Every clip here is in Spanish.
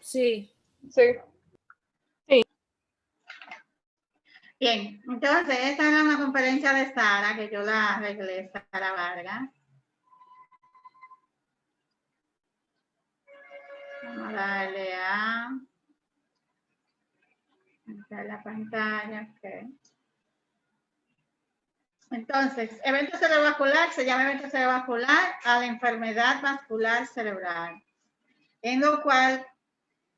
Sí. Sí. Bien, entonces esta era una conferencia de Sara, que yo la arreglé, Sara Vargas. Vamos a darle a entrar la pantalla. Okay. Entonces, evento cerebrovascular se llama evento cerebrovascular a la enfermedad vascular cerebral, en lo cual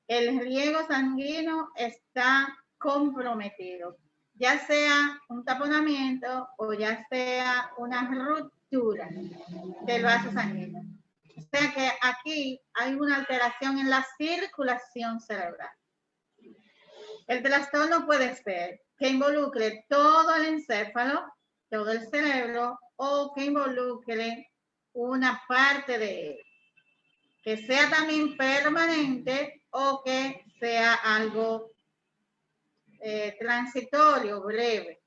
el riego sanguíneo está comprometido, ya sea un taponamiento o ya sea una ruptura del vaso sanguíneo. O sea que aquí hay una alteración en la circulación cerebral. El trastorno puede ser que involucre todo el encéfalo, todo el cerebro, o que involucre una parte de él, que sea también permanente o que sea algo transitorio, breve.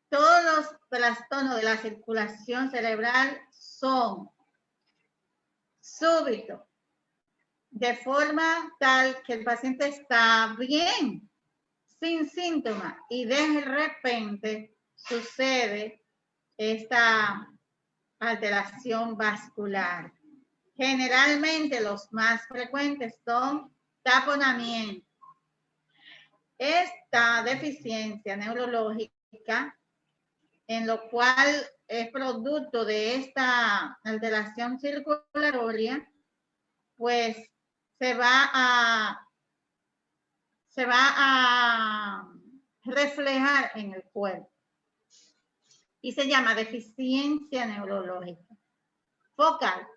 Todos los trastornos de la circulación cerebral son súbitos, de forma tal que el paciente está bien, sin síntomas, y de repente sucede esta alteración vascular. Generalmente los más frecuentes son taponamientos. Esta deficiencia neurológica, en lo cual es producto de esta alteración circulatoria, pues se va a reflejar en el cuerpo y se llama deficiencia neurológica focal,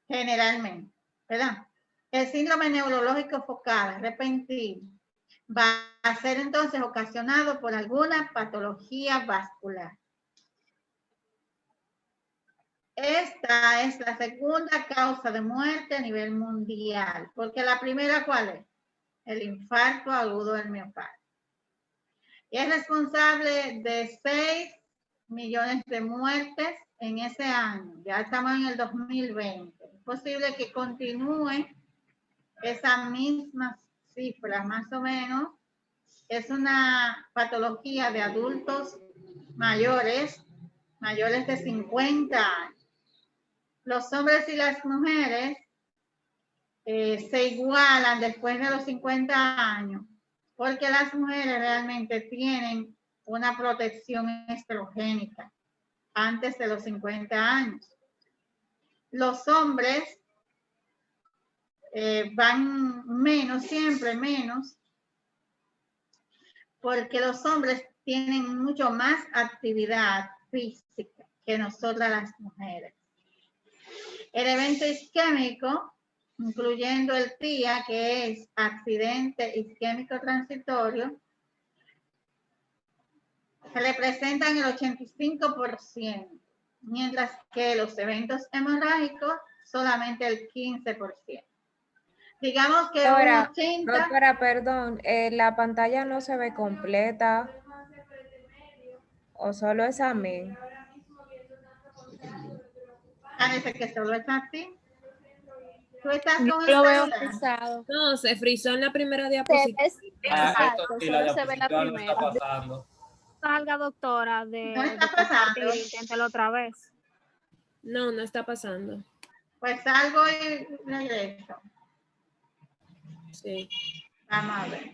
generalmente, ¿verdad? El síndrome neurológico focal repentino va a ser entonces ocasionado por alguna patología vascular. Esta es la segunda causa de muerte a nivel mundial, porque la primera, ¿cuál es? El infarto agudo del miocardio. Y es responsable de 6 millones de muertes en ese año. Ya estamos en el 2020. Es posible que continúe esa misma cifra, más o menos. Es una patología de adultos mayores de 50 años. Los hombres y las mujeres se igualan después de los 50 años, porque las mujeres realmente tienen una protección estrogénica antes de los 50 años. Los hombres van menos, siempre menos, porque los hombres tienen mucho más actividad física que nosotras las mujeres. El evento isquémico, incluyendo el TIA, que es accidente isquémico transitorio, se le presentan el 85%, mientras que los eventos hemorrágicos solamente el 15%. Digamos que Ahora, un 80%. doctora, perdón, la pantalla no se ve completa o solo es a mí. Parece que solo es así. Tú estás Yo con el lo veo celular. frisado. No, se frizó en la primera Se diapositiva. es exacto, Esto sí, solo la se ve la diapositiva no primera. está pasando. Salga, doctora, No de está compartir, pasando. inténtelo otra vez. No, no está pasando. Pues salgo y regreso. Sí. Vamos a ver.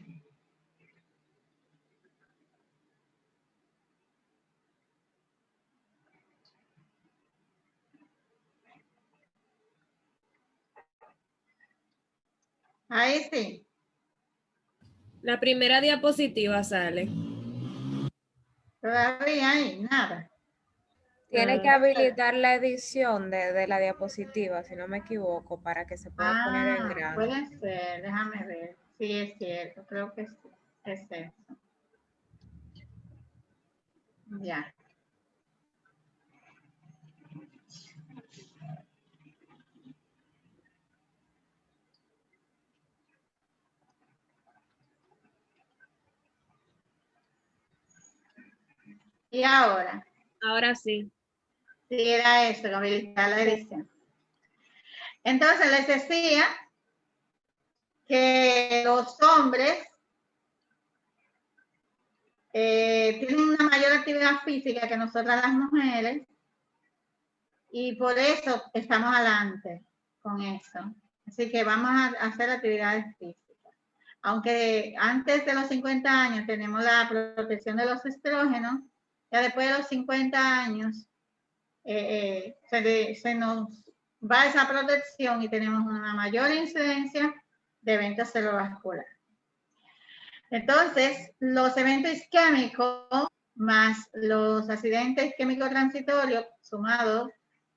Ahí sí. La primera diapositiva sale. Todavía hay nada. Tiene que habilitar la edición de la diapositiva, si no me equivoco, para que se pueda poner en grande. Puede ser. Déjame ver. Sí, es cierto. Creo que sí. Es eso. Ya. Y ahora, Ahora sí. si era esto, habilitar la edición. Entonces les decía que los hombres tienen una mayor actividad física que nosotras las mujeres y por eso estamos adelante con eso. Así que vamos a hacer actividades físicas. Aunque antes de los 50 años tenemos la protección de los estrógenos, ya después de los 50 años se nos va esa protección y tenemos una mayor incidencia de eventos cerebrovasculares. Entonces, los eventos isquémicos más los accidentes isquémicos transitorios sumados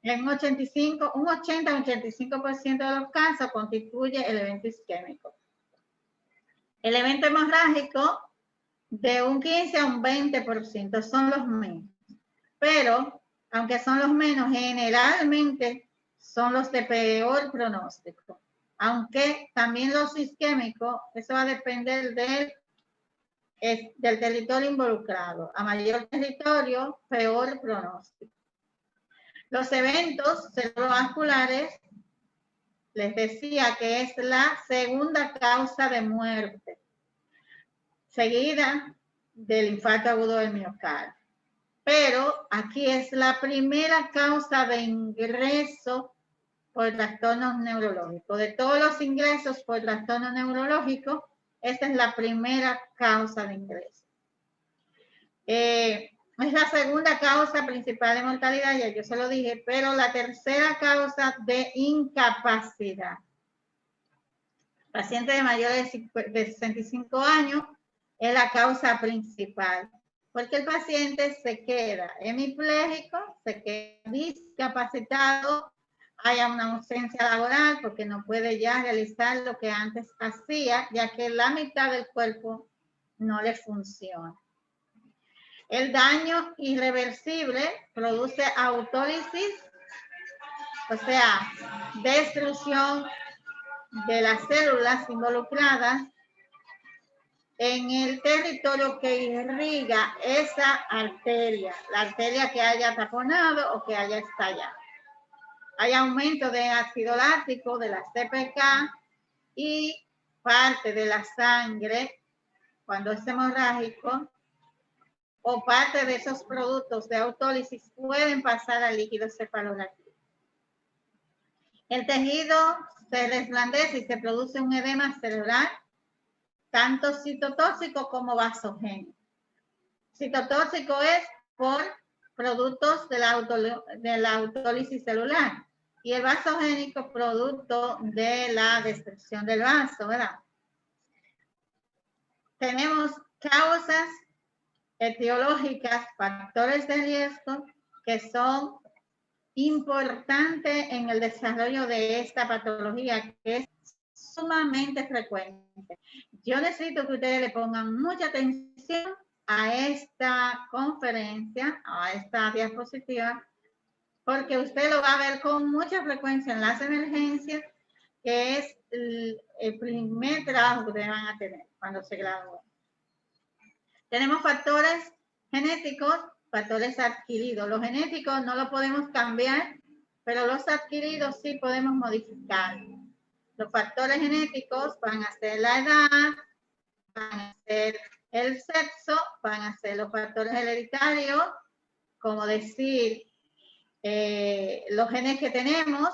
en un 80-85% de los casos constituye el evento isquémico. El evento hemorrágico de un 15 a un 20% son los menos, pero aunque son los menos, generalmente son los de peor pronóstico. Aunque también los isquémicos, eso va a depender del territorio involucrado. A mayor territorio, peor pronóstico. Los eventos cerebrovasculares, les decía que es la segunda causa de muerte, seguida del infarto agudo del miocardio. Pero aquí es la primera causa de ingreso por trastornos neurológicos. De todos los ingresos por trastornos neurológicos, esta es la primera causa de ingreso. Es la segunda causa principal de mortalidad, ya yo se lo dije, pero la tercera causa de incapacidad. Pacientes de mayores de 65 años es la causa principal, porque el paciente se queda hemipléjico, se queda discapacitado, haya una ausencia laboral porque no puede ya realizar lo que antes hacía, ya que la mitad del cuerpo no le funciona. El daño irreversible produce autólisis, o sea, destrucción de las células involucradas en el territorio que irriga esa arteria, la arteria que haya taponado o que haya estallado. Hay aumento de ácido láctico, de la CPK y parte de la sangre, cuando es hemorrágico, o parte de esos productos de autólisis pueden pasar al líquido cefalorraquídeo. El tejido se resplandece y se produce un edema cerebral, tanto citotóxico como vasogénico. Citotóxico es por productos de la autólisis celular y el vasogénico producto de la destrucción del vaso, ¿verdad? Tenemos causas etiológicas, factores de riesgo que son importantes en el desarrollo de esta patología que es sumamente frecuente. Yo necesito que ustedes le pongan mucha atención a esta conferencia, a esta diapositiva, porque usted lo va a ver con mucha frecuencia en las emergencias, que es el primer trabajo que ustedes van a tener cuando se gradúen. Tenemos factores genéticos, factores adquiridos. Los genéticos no los podemos cambiar, pero los adquiridos sí podemos modificar. Los factores genéticos van a ser la edad, van a ser el sexo, van a ser los factores hereditarios, como decir, los genes que tenemos,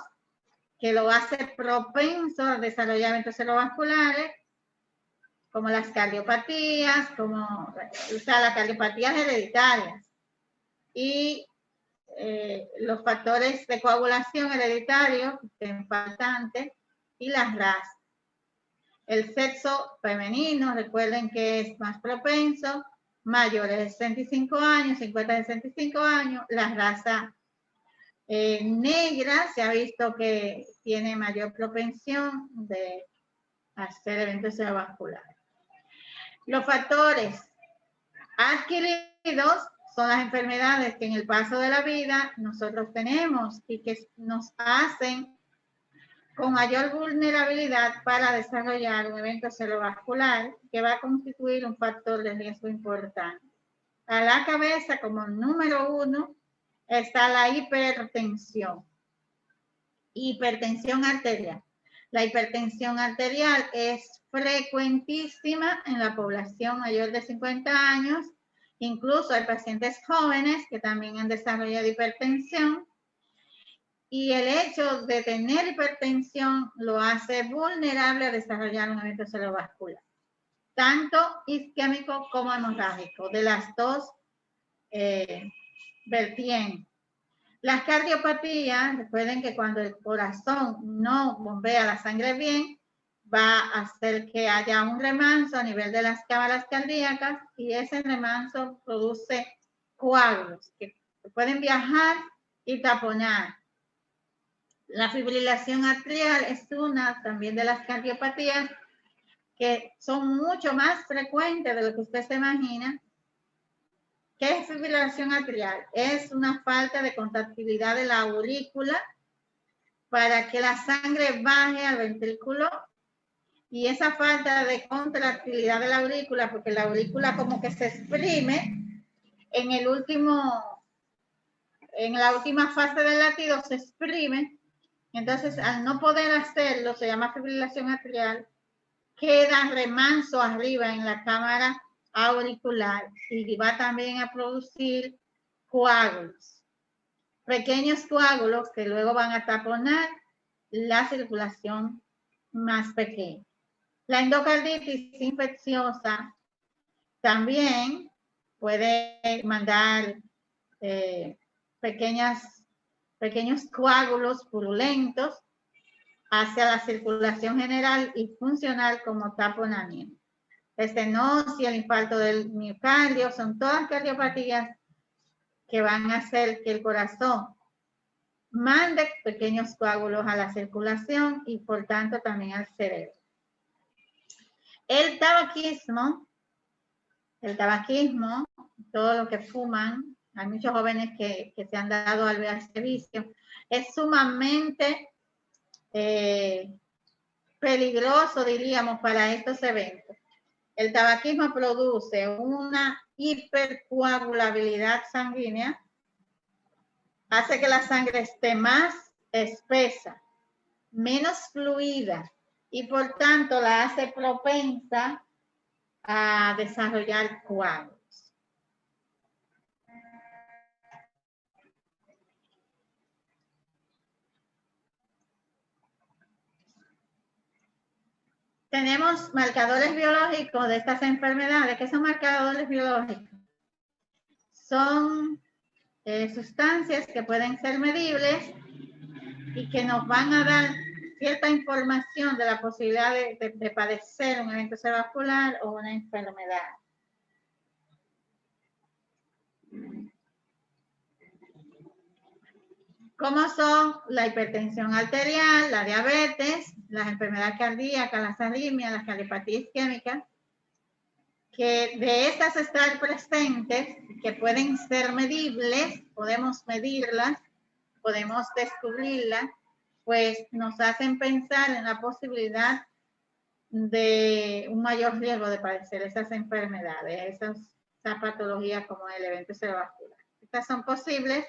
que lo hace propenso a desarrollar eventos cerebrovasculares, como las cardiopatías, las cardiopatías hereditarias y los factores de coagulación hereditarios, que es importante, y las razas. El sexo femenino, recuerden que es más propenso, mayores de 65 años, 50-65 años, la raza negra se ha visto que tiene mayor propensión de hacer eventos cerebrovasculares. Los factores adquiridos son las enfermedades que en el paso de la vida nosotros tenemos y que nos hacen con mayor vulnerabilidad para desarrollar un evento cerebrovascular que va a constituir un factor de riesgo importante. A la cabeza, como número 1, está la hipertensión. Hipertensión arterial. La hipertensión arterial es frecuentísima en la población mayor de 50 años. Incluso hay pacientes jóvenes que también han desarrollado hipertensión. Y el hecho de tener hipertensión lo hace vulnerable a desarrollar un evento cerebrovascular, tanto isquémico como hemorrágico, de las dos vertientes. Las cardiopatías, recuerden que cuando el corazón no bombea la sangre bien, va a hacer que haya un remanso a nivel de las cámaras cardíacas y ese remanso produce coágulos que pueden viajar y taponar. La fibrilación atrial es una también de las cardiopatías que son mucho más frecuentes de lo que usted se imagina. ¿Qué es fibrilación atrial? Es una falta de contractilidad de la aurícula para que la sangre baje al ventrículo, y esa falta de contractilidad de la aurícula, porque la aurícula como que se exprime en la última fase del latido, se exprime. Entonces, al no poder hacerlo, se llama fibrilación atrial, queda remanso arriba en la cámara auricular y va también a producir coágulos, pequeños coágulos que luego van a taponar la circulación más pequeña. La endocarditis infecciosa también puede mandar pequeños coágulos purulentos hacia la circulación general y funcional como taponamiento. Estenosis, el infarto del miocardio, son todas cardiopatías que van a hacer que el corazón mande pequeños coágulos a la circulación y por tanto también al cerebro. El tabaquismo, todo lo que fuman, hay muchos jóvenes que se han dado al ver este vicio, es sumamente peligroso, diríamos, para estos eventos. El tabaquismo produce una hipercoagulabilidad sanguínea, hace que la sangre esté más espesa, menos fluida y por tanto la hace propensa a desarrollar coágulos. Tenemos marcadores biológicos de estas enfermedades. ¿Qué son marcadores biológicos? Son sustancias que pueden ser medibles y que nos van a dar cierta información de la posibilidad de padecer un evento cerebrovascular o una enfermedad. ¿Cómo son la hipertensión arterial, la diabetes, las enfermedades cardíacas, las arritmias, las cardiopatías isquémicas? Que de estas estar presentes, que pueden ser medibles, podemos medirlas, podemos descubrirlas, pues nos hacen pensar en la posibilidad de un mayor riesgo de padecer esas enfermedades, esas patologías como el evento cerebrovascular. Estas son posibles.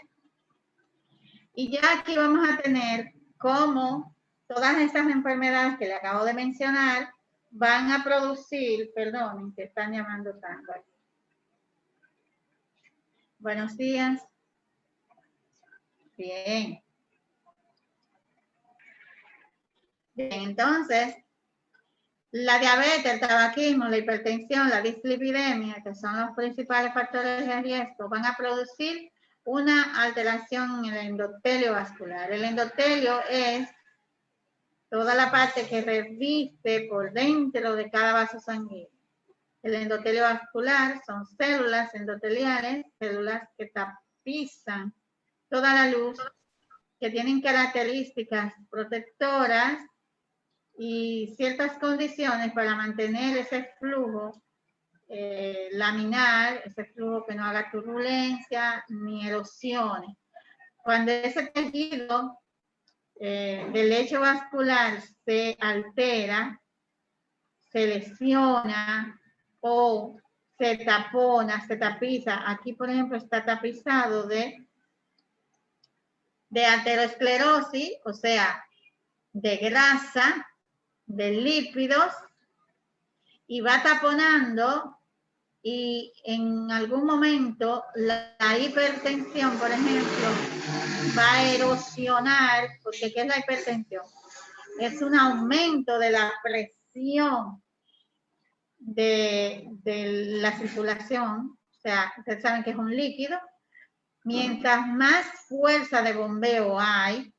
Y ya aquí vamos a tener cómo todas estas enfermedades que le acabo de mencionar van a producir, perdonen, que están llamando tanto aquí. Buenos días. Bien. Bien, entonces, la diabetes, el tabaquismo, la hipertensión, la dislipidemia, que son los principales factores de riesgo, van a producir una alteración en el endotelio vascular. El endotelio es toda la parte que reviste por dentro de cada vaso sanguíneo. El endotelio vascular son células endoteliales, células que tapizan toda la luz, que tienen características protectoras y ciertas condiciones para mantener ese flujo laminar, ese flujo que no haga turbulencia ni erosiones. Cuando ese tejido del lecho vascular se altera, se lesiona o se tapona, se tapiza. Aquí, por ejemplo, está tapizado de de aterosclerosis, o sea, de grasa, de lípidos, y va taponando, y en algún momento la hipertensión, por ejemplo, va a erosionar, porque ¿qué es la hipertensión? Es un aumento de la presión de la circulación, o sea, ustedes saben que es un líquido. Mientras más fuerza de bombeo hay,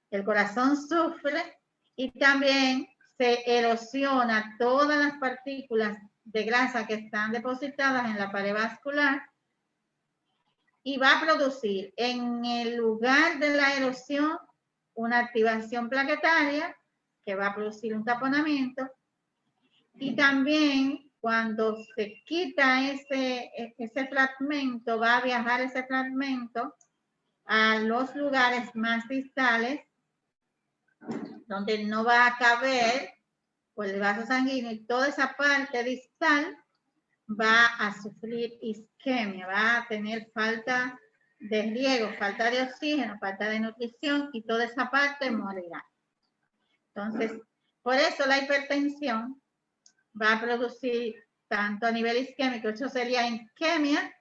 el corazón sufre y también se erosiona todas las partículas de grasa que están depositadas en la pared vascular y va a producir en el lugar de la erosión una activación plaquetaria que va a producir un taponamiento, y también cuando se quita ese fragmento, va a viajar ese fragmento a los lugares más distales donde no va a caber por el vaso sanguíneo, y toda esa parte distal va a sufrir isquemia, va a tener falta de riego, falta de oxígeno, falta de nutrición, y toda esa parte morirá. Entonces, por eso la hipertensión va a producir tanto a nivel isquémico, eso sería isquemia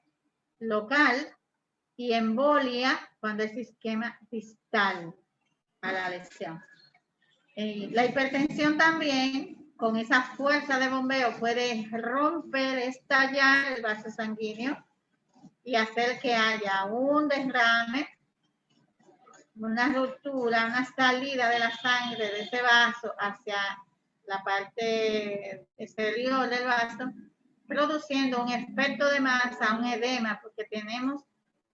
local, y embolia cuando es isquemia distal a la lesión. La hipertensión también, con esa fuerza de bombeo, puede romper, estallar el vaso sanguíneo y hacer que haya un derrame, una ruptura, una salida de la sangre de ese vaso hacia la parte exterior del vaso, produciendo un efecto de masa, un edema, porque tenemos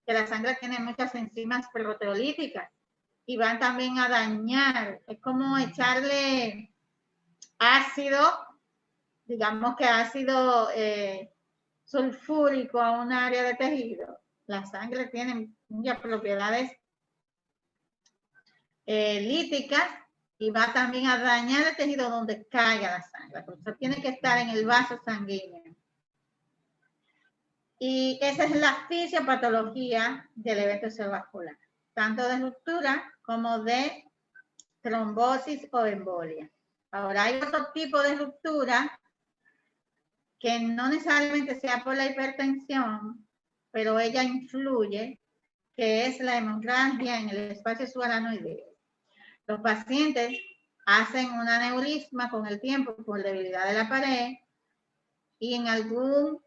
que la sangre tiene muchas enzimas proteolíticas y van también a dañar. Es como echarle ácido, digamos que ácido sulfúrico a un área de tejido. La sangre tiene muchas propiedades líticas y va también a dañar el tejido donde caiga la sangre. Por eso tiene que estar en el vaso sanguíneo. Y esa es la fisiopatología del evento cerebrovascular, tanto de ruptura como de trombosis o embolia. Ahora, hay otro tipo de ruptura que no necesariamente sea por la hipertensión, pero ella influye, que es la hemorragia en el espacio subaranoideo. Los pacientes hacen un aneurisma con el tiempo por debilidad de la pared, y en algún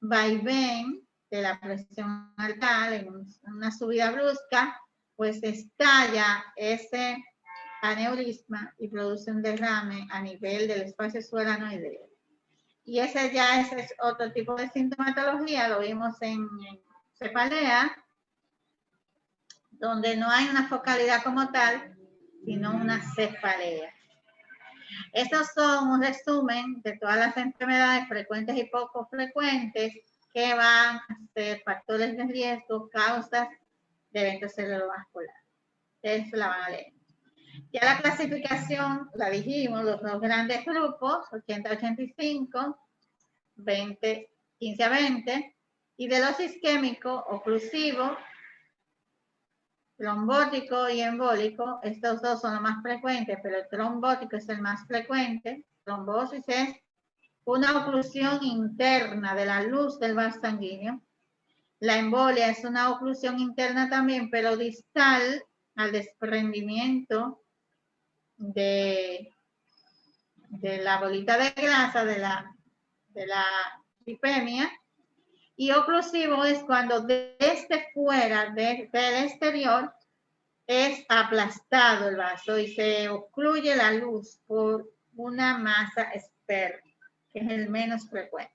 vaivén de la presión arterial, en una subida brusca, pues estalla ese aneurisma y produce un derrame a nivel del espacio subaranoideo. Y ese ya es otro tipo de sintomatología, lo vimos en cefalea, donde no hay una focalidad como tal, sino una cefalea. Estos son un resumen de todas las enfermedades frecuentes y poco frecuentes que van a ser factores de riesgo, causas de evento cerebrovascular. Ustedes la van a leer. Ya la clasificación la dijimos, los dos grandes grupos, 80-85, 15-20, y de los isquémicos, oclusivo, trombótico y embólico. Estos dos son los más frecuentes, pero el trombótico es el más frecuente. Trombosis es una oclusión interna de la luz del vaso sanguíneo. La embolia es una oclusión interna también, pero distal al desprendimiento de la bolita de grasa de la lipemia. Y oclusivo es cuando desde fuera, del exterior, es aplastado el vaso y se ocluye la luz por una masa externa, que es el menos frecuente.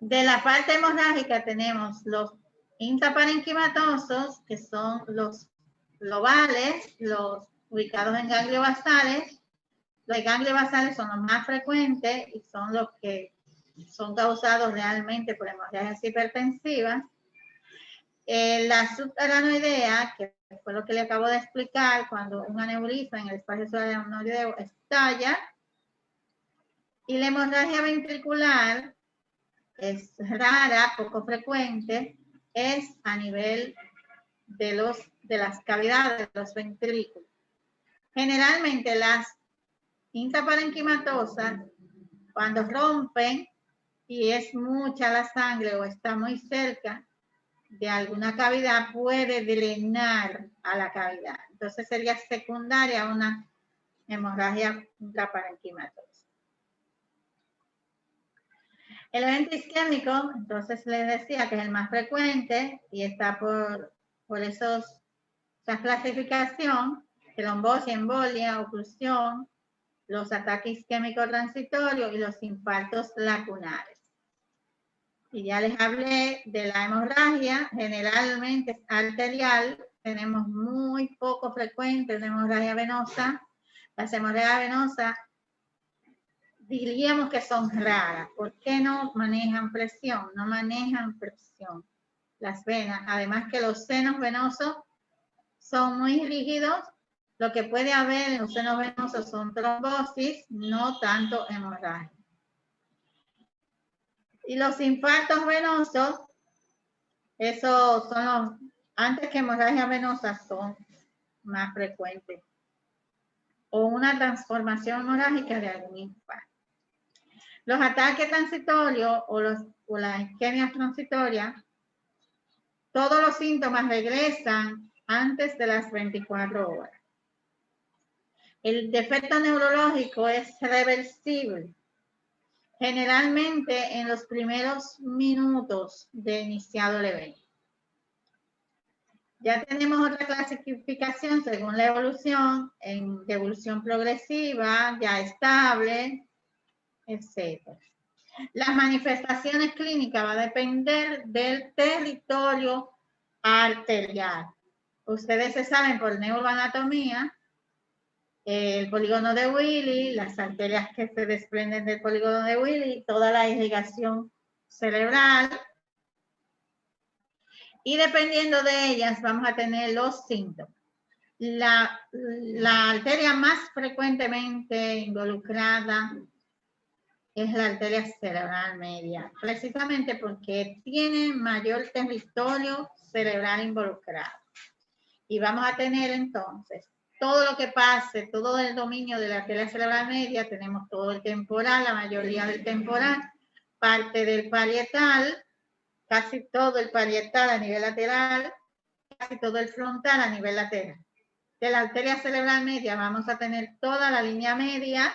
De la parte hemorrágica tenemos los intraparenquimatosos, que son los globales, los ubicados en ganglios basales. Los ganglios basales son los más frecuentes y son los que son causados realmente por hemorragias hipertensivas. La subaranoidea, que fue lo que le acabo de explicar, cuando un aneurisma en el espacio subaranoideo estalla. Y la hemorragia ventricular es rara, poco frecuente, es a nivel de las cavidades de los ventrículos. Generalmente las intraparenquimatosas, cuando rompen y es mucha la sangre o está muy cerca de alguna cavidad, puede drenar a la cavidad. Entonces sería secundaria a una hemorragia intraparenquimatosa. El evento isquémico, entonces les decía que es el más frecuente y está por esa clasificación: trombosis, embolia, oclusión, los ataques isquémicos transitorios y los infartos lacunares. Y ya les hablé de la hemorragia, generalmente es arterial, tenemos muy poco frecuente una hemorragia venosa. Las hemorragias venosas diríamos que son raras. ¿Por qué no manejan presión? No manejan presión las venas. Además que los senos venosos son muy rígidos. Lo que puede haber en los senos venosos son trombosis, no tanto hemorragia. Y los infartos venosos, esos son los, antes que hemorragia venosa, son más frecuentes. O una transformación hemorrágica de algún infarto. Los ataques transitorios o las isquemias transitorias, todos los síntomas regresan antes de las 24 horas. El defecto neurológico es reversible. Generalmente en los primeros minutos de iniciado el evento. Ya tenemos otra clasificación según la evolución, en evolución progresiva, ya estable, etc. Las manifestaciones clínicas van a depender del territorio arterial. Ustedes se saben por neuroanatomía, el polígono de Willy, las arterias que se desprenden del polígono de Willy, toda la irrigación cerebral. Y dependiendo de ellas vamos a tener los síntomas. La arteria más frecuentemente involucrada es la arteria cerebral media, precisamente porque tiene mayor territorio cerebral involucrado. Y vamos a tener entonces todo lo que pase, todo el dominio de la arteria cerebral media, tenemos todo el temporal, la mayoría del temporal, parte del parietal, casi todo el parietal a nivel lateral, casi todo el frontal a nivel lateral. De la arteria cerebral media vamos a tener toda la línea media,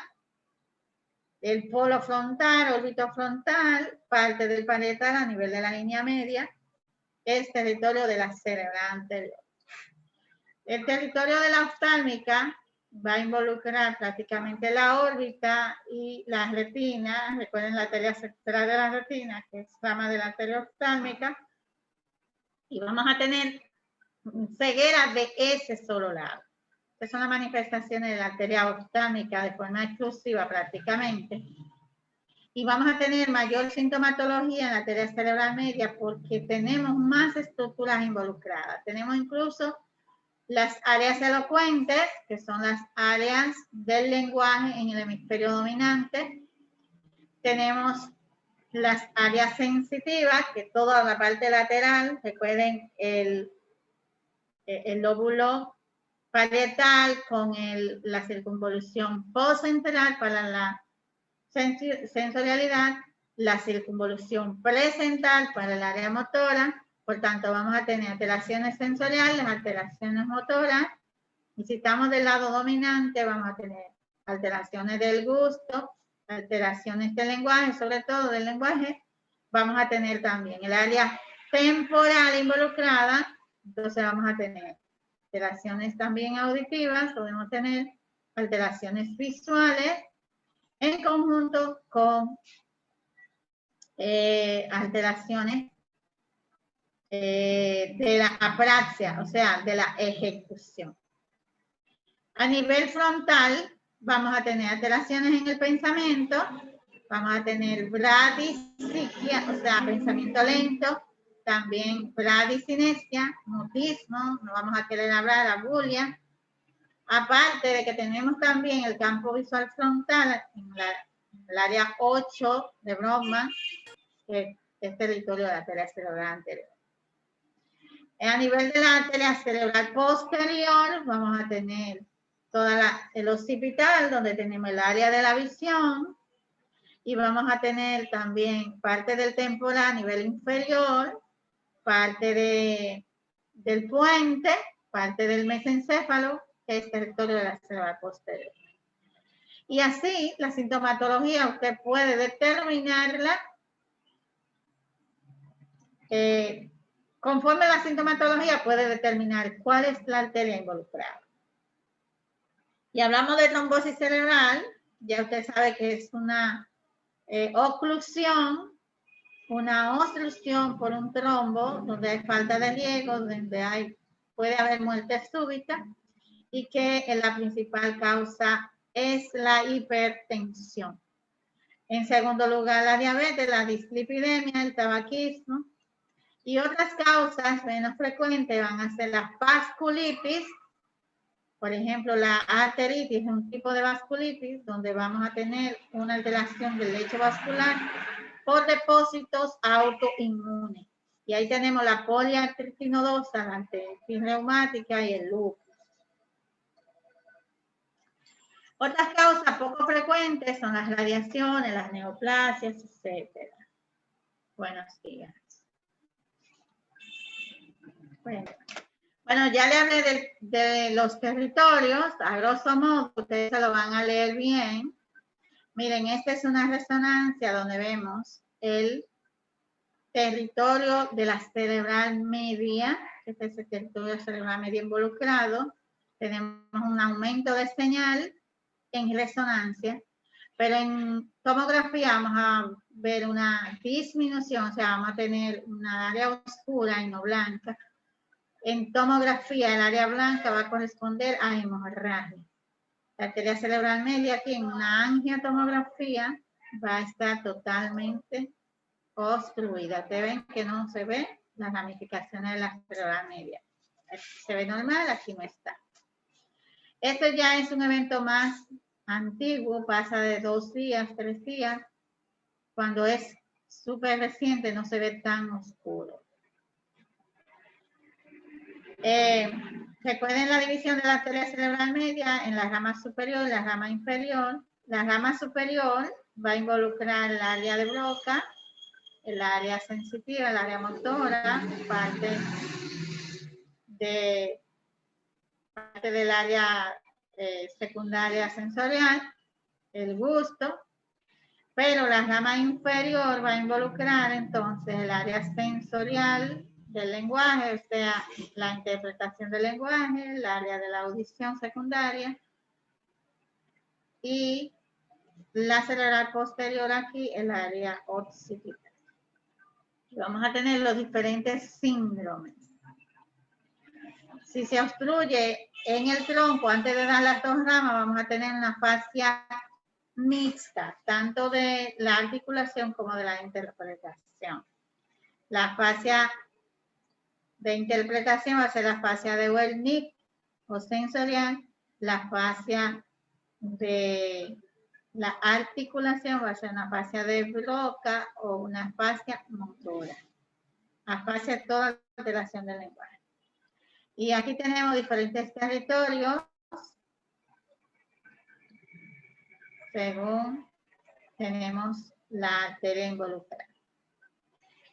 el polo frontal, órbito frontal, parte del parietal a nivel de la línea media, es territorio de la cerebral anterior. El territorio de la oftálmica va a involucrar prácticamente la órbita y la retina. Recuerden la arteria central de la retina, que es rama de la arteria oftálmica. Y vamos a tener ceguera de ese solo lado. Estas son las manifestaciones de la arteria oftálmica de forma exclusiva prácticamente. Y vamos a tener mayor sintomatología en la arteria cerebral media porque tenemos más estructuras involucradas. Tenemos incluso las áreas elocuentes, que son las áreas del lenguaje en el hemisferio dominante. Tenemos las áreas sensitivas, que toda la parte lateral, recuerden el lóbulo parietal con la circunvolución postcentral para la sensorialidad, la circunvolución presental para el área motora. Por tanto, vamos a tener alteraciones sensoriales, alteraciones motoras. Y si estamos del lado dominante, vamos a tener alteraciones del gusto, alteraciones del lenguaje, sobre todo del lenguaje. Vamos a tener también el área temporal involucrada. Entonces vamos a tener alteraciones también auditivas, podemos tener alteraciones visuales en conjunto con alteraciones de la apraxia, o sea, de la ejecución. A nivel frontal, vamos a tener alteraciones en el pensamiento, vamos a tener bradisiquia, o sea, pensamiento lento, también bradicinesia, mutismo, no vamos a querer hablar de abulia. Aparte de que tenemos también el campo visual frontal en el área 8 de Brodmann, que es territorio de la arteria cerebral anterior. A nivel de la arteria cerebral posterior, vamos a tener el occipital, donde tenemos el área de la visión, y vamos a tener también parte del temporal a nivel inferior, parte del puente, parte del mesencéfalo, que es territorio de la cerebral posterior. Y así, la sintomatología usted puede determinarla conforme a la sintomatología puede determinar cuál es la arteria involucrada. Y hablamos de trombosis cerebral, ya usted sabe que es una oclusión, una obstrucción por un trombo, donde hay falta de riego, donde puede haber muerte súbita, y que la principal causa es la hipertensión. En segundo lugar, la diabetes, la dislipidemia, el tabaquismo. Y otras causas menos frecuentes van a ser la vasculitis. Por ejemplo, la arteritis es un tipo de vasculitis donde vamos a tener una alteración del lecho vascular por depósitos autoinmunes. Y ahí tenemos la poliartritis nodosa, la artritis reumática y el lupus. Otras causas poco frecuentes son las radiaciones, las neoplasias, etc. Buenos días. Bueno, ya le hablé de los territorios, a grosso modo, ustedes se lo van a leer bien. Miren, esta es una resonancia donde vemos el territorio de la cerebral media, este es el territorio cerebral media involucrado. Tenemos un aumento de señal en resonancia, pero en tomografía vamos a ver una disminución, o sea, vamos a tener una área oscura y no blanca. En tomografía, el área blanca va a corresponder a hemorragia. La arteria cerebral media aquí en una angiotomografía va a estar totalmente obstruida. Ustedes ven que no se ve las ramificaciones de la cerebral media. Aquí se ve normal, aquí no está. Esto ya es un evento más antiguo, pasa de 2 días, 3 días. Cuando es súper reciente no se ve tan oscuro. Recuerden la división de la arteria cerebral media en la rama superior y la rama inferior. La rama superior va a involucrar el área de Broca, el área sensitiva, el área motora, parte del área secundaria sensorial, el gusto, pero la rama inferior va a involucrar entonces el área sensorial del lenguaje, o sea, la interpretación del lenguaje, el área de la audición secundaria y la cerebral posterior aquí, el área occipital. Vamos a tener los diferentes síndromes. Si se obstruye en el tronco antes de dar las 2 ramas, vamos a tener una fascia mixta, tanto de la articulación como de la interpretación. La fascia de interpretación va a ser la fascia de Wernicke o sensorial, la fascia de la articulación va a ser una fascia de Broca o una fascia motora. La fascia es toda la alteración del lenguaje. Y aquí tenemos diferentes territorios según tenemos la arteria involucrada.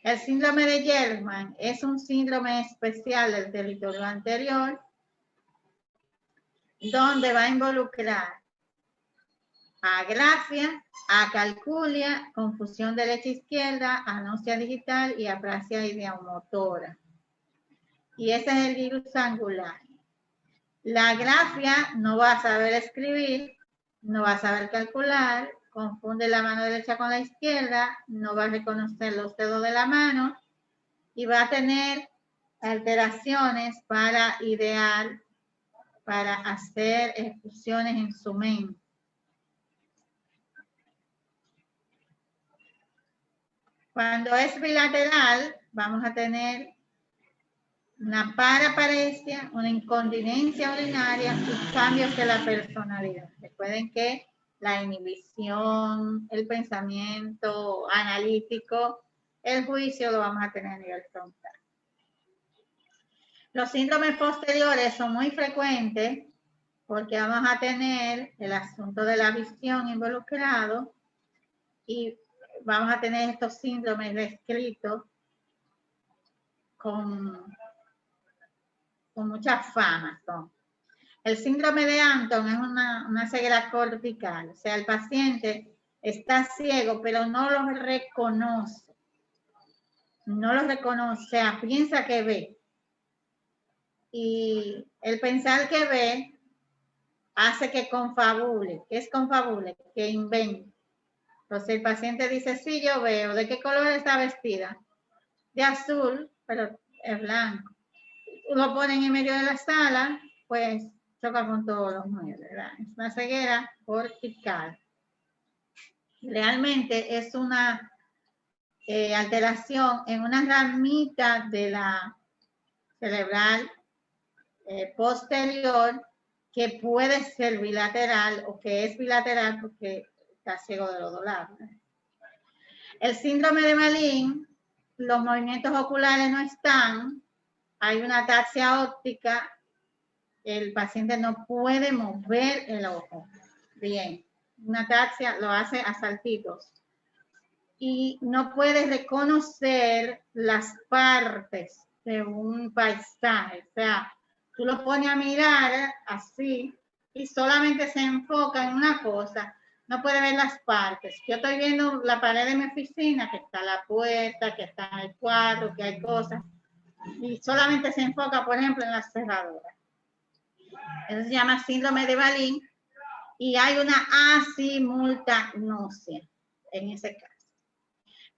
El síndrome de German es un síndrome especial del territorio anterior donde va a involucrar agrafia, acalculia, confusión de leche izquierda, anosia digital y aprasia ideomotora. Y ese es el virus angular. La agrafia no va a saber escribir, no va a saber calcular, confunde la mano derecha con la izquierda, no va a reconocer los dedos de la mano y va a tener alteraciones para idear, para hacer ejecuciones en su mente. Cuando es bilateral, vamos a tener una paraparesia, una incontinencia urinaria y cambios de la personalidad. Recuerden que la inhibición, el pensamiento analítico, el juicio lo vamos a tener a nivel frontal. Los síndromes posteriores son muy frecuentes porque vamos a tener el asunto de la visión involucrado y vamos a tener estos síndromes descritos con mucha fama. El síndrome de Anton es una ceguera cortical, o sea, el paciente está ciego, pero no lo reconoce. No lo reconoce, o sea, piensa que ve. Y el pensar que ve hace que confabule. ¿Qué es confabule? Que invente. Entonces el paciente dice, sí, yo veo. ¿De qué color está vestida? De azul, pero es blanco. Lo ponen en medio de la sala, pues choca con todos los muebles, ¿verdad? Es una ceguera cortical. Realmente es una alteración en una ramita de la cerebral posterior que puede ser bilateral o que es bilateral porque está ciego de los dos lados. El síndrome de Malin, los movimientos oculares no están, hay una ataxia óptica, el paciente no puede mover el ojo. Bien, una ataxia lo hace a saltitos. Y no puede reconocer las partes de un paisaje. O sea, tú lo pones a mirar así y solamente se enfoca en una cosa. No puede ver las partes. Yo estoy viendo la pared de mi oficina, que está la puerta, que está el cuadro, que hay cosas. Y solamente se enfoca, por ejemplo, en la cerradura. Eso se llama síndrome de Malin y hay una asimultagnosia en ese caso.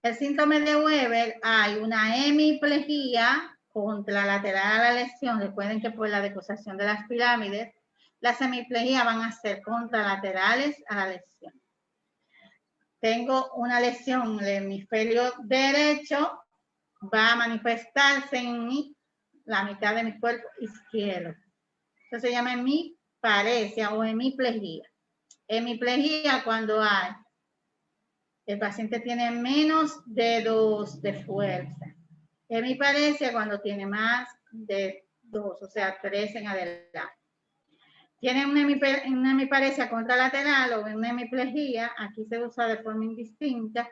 El síndrome de Weber, hay una hemiplegia contralateral a la lesión. Recuerden que por la decusación de las pirámides, las hemiplegias van a ser contralaterales a la lesión. Tengo una lesión en el hemisferio derecho, va a manifestarse en la mitad de mi cuerpo izquierdo. Eso se llama hemiparesia o hemiplegia. Hemiplegia cuando hay el paciente tiene menos dedos de fuerza. Hemiparesia cuando tiene más de 2, o sea, 3 en adelante. Tiene una hemiparesia contralateral o una hemiplegia, aquí se usa de forma indistinta,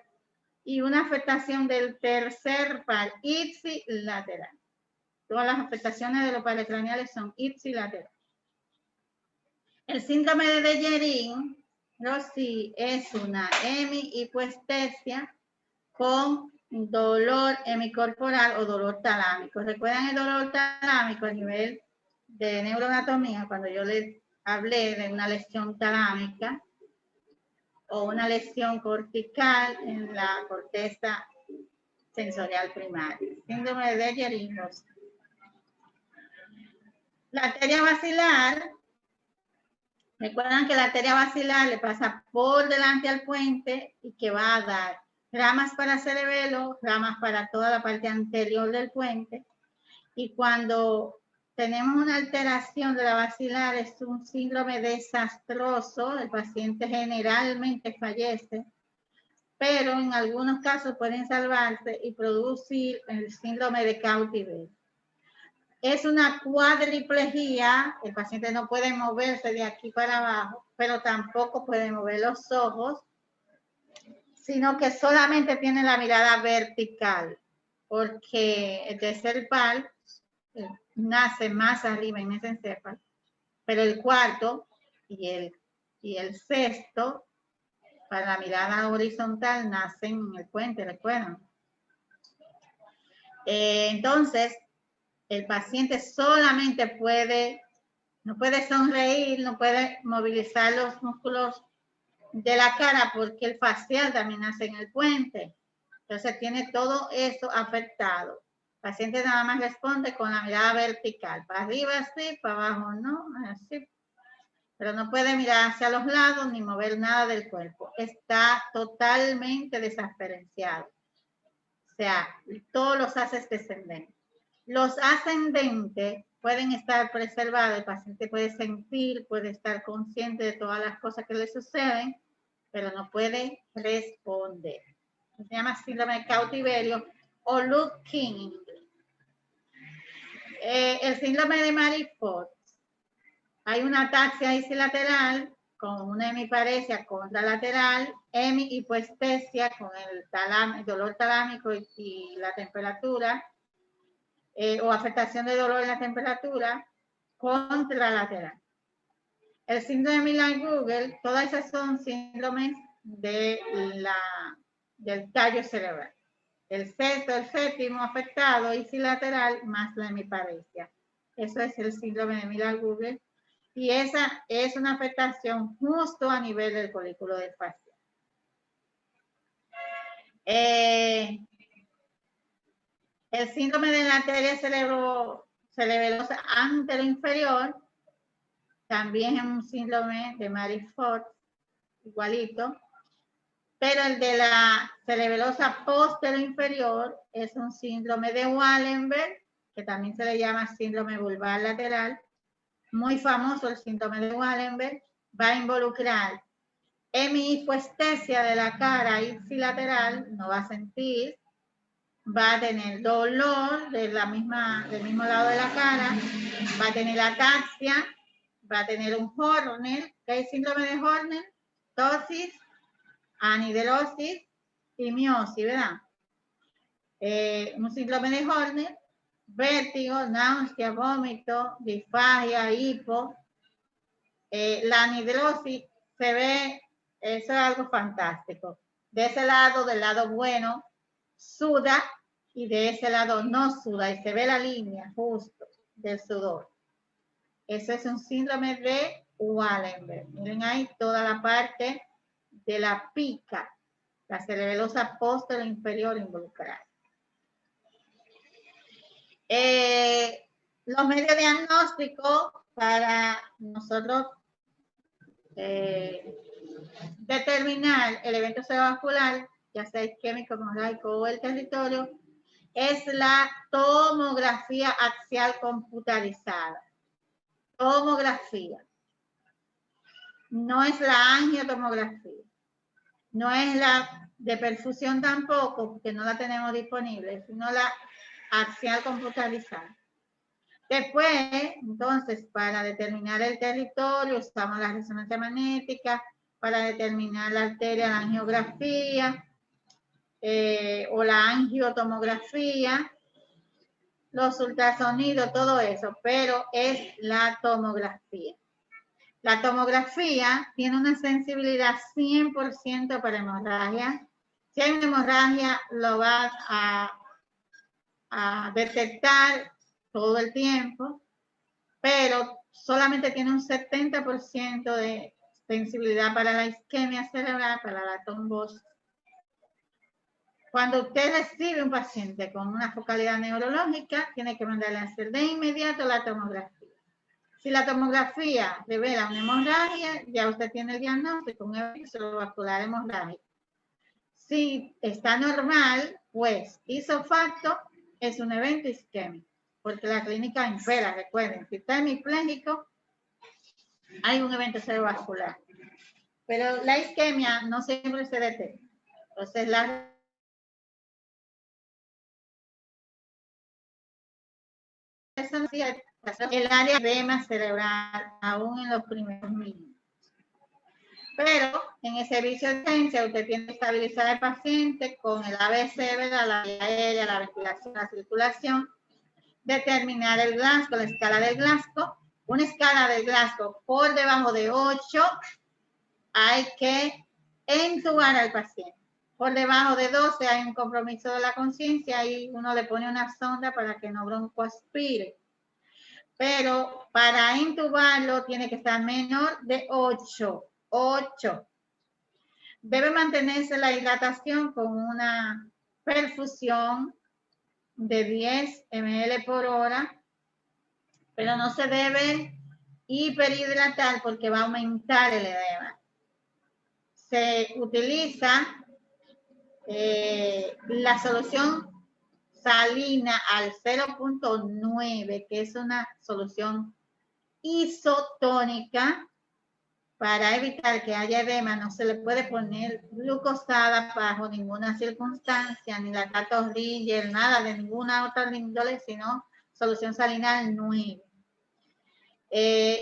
y una afectación del tercer par ipsilateral. Todas las afectaciones de los pares craneales son ipsilaterales. El síndrome de Dejerin, Rossi, es una hemihipoestesia con dolor hemicorporal o dolor talámico. ¿Recuerdan el dolor talámico a nivel de neuroanatomía? Cuando yo les hablé de una lesión talámica o una lesión cortical en la corteza sensorial primaria. Síndrome de Dejerin-Rossi. La arteria basilar, recuerdan que la arteria basilar le pasa por delante al puente y que va a dar ramas para cerebelo, ramas para toda la parte anterior del puente. Y cuando tenemos una alteración de la basilar, es un síndrome desastroso, el paciente generalmente fallece, pero en algunos casos pueden salvarse y producir el síndrome de cautiverio. Es una cuadriplegia, el paciente no puede moverse de aquí para abajo, pero tampoco puede mover los ojos, sino que solamente tiene la mirada vertical, porque el tercer par nace más arriba en ese encéfalo, pero el cuarto y el sexto, para la mirada horizontal, nacen en el puente, ¿recuerdan? Entonces, el paciente solamente no puede sonreír, no puede movilizar los músculos de la cara porque el facial también nace en el puente. Entonces tiene todo eso afectado. El paciente nada más responde con la mirada vertical. Para arriba sí, para abajo no, así. Pero no puede mirar hacia los lados ni mover nada del cuerpo. Está totalmente desafferenciado. O sea, todos los haces descendentes. Los ascendentes pueden estar preservados, el paciente puede sentir, puede estar consciente de todas las cosas que le suceden, pero no puede responder. Se llama síndrome de cautiverio o looking. El síndrome de Marie-Forte. Hay una ataxia ipsilateral con una hemiparesia contralateral, hemihipoestesia con el dolor talámico y la temperatura, o afectación de dolor en la temperatura contralateral. El síndrome de Miller-Google, todas esas son síndromes del tallo cerebral. El sexto, el séptimo afectado ipsilateral más la hemiparesia. Eso es el síndrome de Miller-Google. Y esa es una afectación justo a nivel del folículo del facial. El síndrome de la arteria cerebelosa anteroinferior también es un síndrome de Marie-Forte, igualito. Pero el de la cerebelosa posteroinferior es un síndrome de Wallenberg, que también se le llama síndrome vulvar lateral. Muy famoso el síndrome de Wallenberg. Va a involucrar hemihipoestesia de la cara ipsilateral, no va a sentir. Va a tener dolor del mismo lado de la cara. Va a tener ataxia. Va a tener un Horner. ¿Qué es síndrome de Horner? Tosis, anidelosis y miosis, ¿verdad? Un síndrome de Horner, vértigo, náusea, vómito, disfagia, hipo. La anidelosis se ve, eso es algo fantástico. De ese lado, del lado bueno, suda y de ese lado no suda y se ve la línea justo del sudor. Eso es un síndrome de Wallenberg. Miren ahí toda la parte de la pica, la cerebelosa posterior inferior involucrada. Los medios diagnósticos para nosotros determinar el evento cerebrovascular, ya sea isquémico, hemorrágico o el territorio, es la tomografía axial computarizada. Tomografía. No es la angiotomografía. No es la de perfusión tampoco, porque no la tenemos disponible, sino la axial computarizada. Después, entonces, para determinar el territorio, usamos la resonancia magnética, para determinar la arteria, la angiografía, o la angiotomografía, los ultrasonidos, todo eso, pero es la tomografía. La tomografía tiene una sensibilidad 100% para hemorragia. Si hay una hemorragia, lo va a detectar todo el tiempo, pero solamente tiene un 70% de sensibilidad para la isquemia cerebral, para la trombosis. Cuando usted recibe un paciente con una focalidad neurológica, tiene que mandarle a hacer de inmediato la tomografía. Si la tomografía revela una hemorragia, ya usted tiene el diagnóstico, un evento cerebrovascular hemorrágico. Si está normal, pues isofacto es un evento isquémico, porque la clínica impera, recuerden, si está hemipléjico, hay un evento cerebrovascular. Pero la isquemia no siempre se detecta. Entonces, el área de edema cerebral aún en los primeros minutos. Pero en el servicio de urgencia usted tiene que estabilizar al paciente con el ABC, ¿verdad? La vía aérea, la ventilación, la circulación, determinar el Glasgow, la escala del Glasgow. Una escala del Glasgow por debajo de 8 hay que entubar al paciente. Por debajo de 12 hay un compromiso de la conciencia y uno le pone una sonda para que no broncoaspire. Pero para intubarlo tiene que estar menor de 8. Debe mantenerse la hidratación con una perfusión de 10 ml por hora, pero no se debe hiperhidratar porque va a aumentar el edema. Se utiliza la solución salina al 0.9, que es una solución isotónica. Para evitar que haya edema, no se le puede poner glucosada bajo ninguna circunstancia, ni la Cato Rigel, nada de ninguna otra índole, sino solución salinal 9.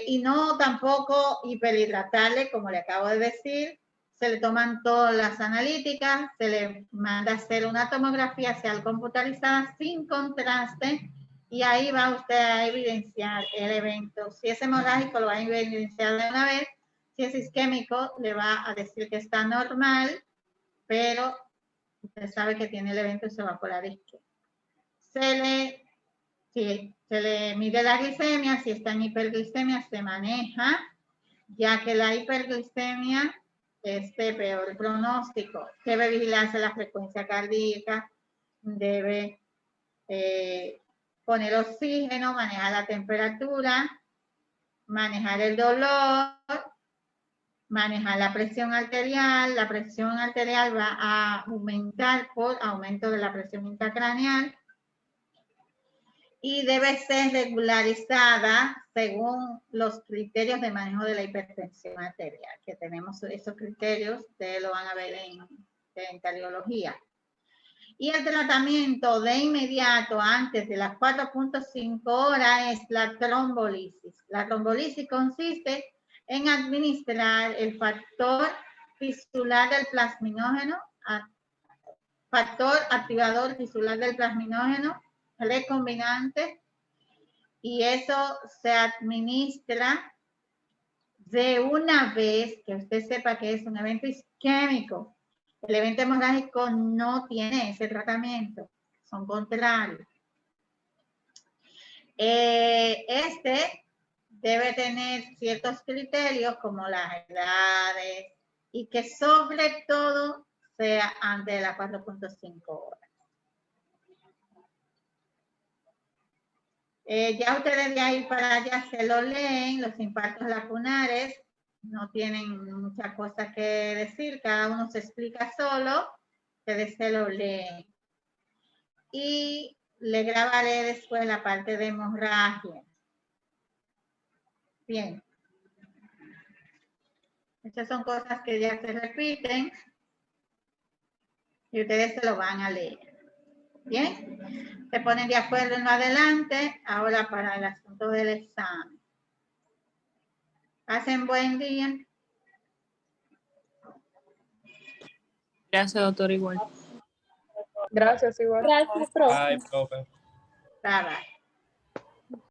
Y no tampoco hiperhidratarle, como le acabo de decir. Se le toman todas las analíticas, se le manda a hacer una tomografía serial computarizada sin contraste y ahí va usted a evidenciar el evento. Si es hemorrágico, lo va a evidenciar de una vez. Si es isquémico, le va a decir que está normal, pero usted sabe que tiene el evento y se va a colar isquémico. Se le mide la glicemia, si está en hiperglicemia se maneja, ya que la hiperglicemia es peor pronóstico. Debe vigilarse la frecuencia cardíaca, debe poner oxígeno, manejar la temperatura, manejar el dolor, manejar la presión arterial. La presión arterial va a aumentar por aumento de la presión intracraneal. Y debe ser regularizada según los criterios de manejo de la hipertensión arterial, que tenemos esos criterios, ustedes lo van a ver en cardiología. Y el tratamiento de inmediato antes de las 4.5 horas es la trombolisis. La trombolisis consiste en administrar el factor fisular del plasminógeno, factor activador fisular del plasminógeno, recombinante, y eso se administra de una vez que usted sepa que es un evento isquémico. El evento hemorrágico no tiene ese tratamiento, son contrarios. Este debe tener ciertos criterios como las edades y que sobre todo sea antes de las 4.5 horas. Ya ustedes de ahí para allá se lo leen, los infartos lacunares no tienen muchas cosas que decir, cada uno se explica solo, ustedes se lo leen. Y le grabaré después la parte de hemorragia. Bien. Estas son cosas que ya se repiten y ustedes se lo van a leer. Bien, se ponen de acuerdo en lo adelante. Ahora para el asunto del examen. Pasen buen día. Gracias, doctor, igual. Gracias, igual. Gracias, profe. Ay, profe. Bye, bye.